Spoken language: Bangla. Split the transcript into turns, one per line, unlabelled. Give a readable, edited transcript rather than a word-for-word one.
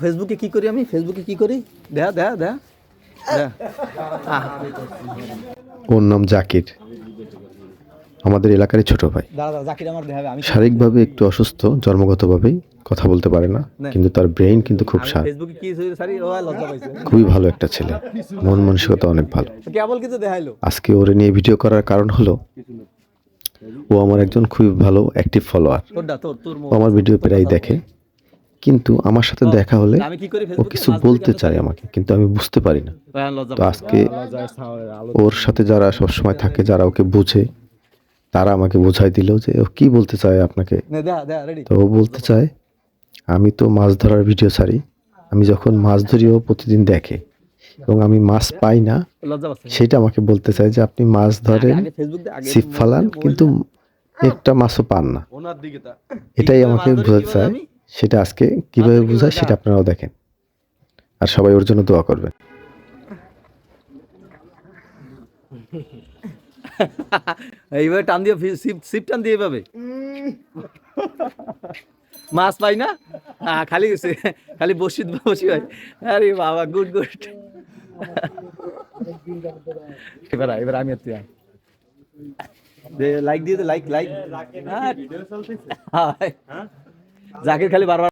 ফেসবুকে কি করি আমি, ফেসবুকে কি করি দেখা দেখা দেখা
ওর নাম জাকির, আমাদের এলাকারই ছোট ভাই।
দাদা জাকির আমার দেখাবে, আমি
শারীরিকভাবে একটু অসুস্থ, জন্মগতভাবেই কথা বলতে পারে না, কিন্তু তার ব্রেইন কিন্তু খুব শার্প।
ফেসবুকে কি সারি ও লজ্জা পাইছে,
খুবই ভালো একটা ছেলে, মন মানসিকতা অনেক ভালো।
কেবল কিছু দেখাইলো।
আজকে ওরে নিয়ে ভিডিও করার কারণ হলো ও আমার একজন খুবই ভালো অ্যাক্টিভ ফলোয়ার।
তোরটা তোর তোর
ও আমার ভিডিও প্রায় দেখে, কিন্তু আমার সাথে দেখা হলে
আমি কি করি
ও
ফেসবুকে
কিছু বলতে চায় আমাকে, কিন্তু আমি বুঝতে পারি না। তো আজকে ওর সাথে যারা সবসময় থাকে, যারা ওকে বুঝে, তারা আমাকে বোঝাই দিল যে ও কি বলতে চায় আপনাকে। তো ও বলতে চায়, আমি তো মাছ ধরার ভিডিও ছাড়ি, আমি যখন মাছ ধরি ও প্রতিদিন দেখে, এবং আমি মাছ পাই না, সেটা আমাকে বলতে চায় যে আপনি মাছ ধরেন, ছিপ ফালান, কিন্তু একটা মাছও পান না। এটাই আমাকে বোঝাতে চায়। সেটা আজকে কিভাবে বোঝায় সেটা আপনারাও দেখেন, আর সবাই ওর জন্য দোয়া করবেন।
এইভাবে টান দিয়ে সিপ টান দিয়ে এইভাবে মাছ পাই না, খালি খালি বসি বসি হয়। আরে বাবা, গুড গুড। এবার এবার আমি তুই লাইক দিয়ে লাইক লাইক জাকির খালি বারবার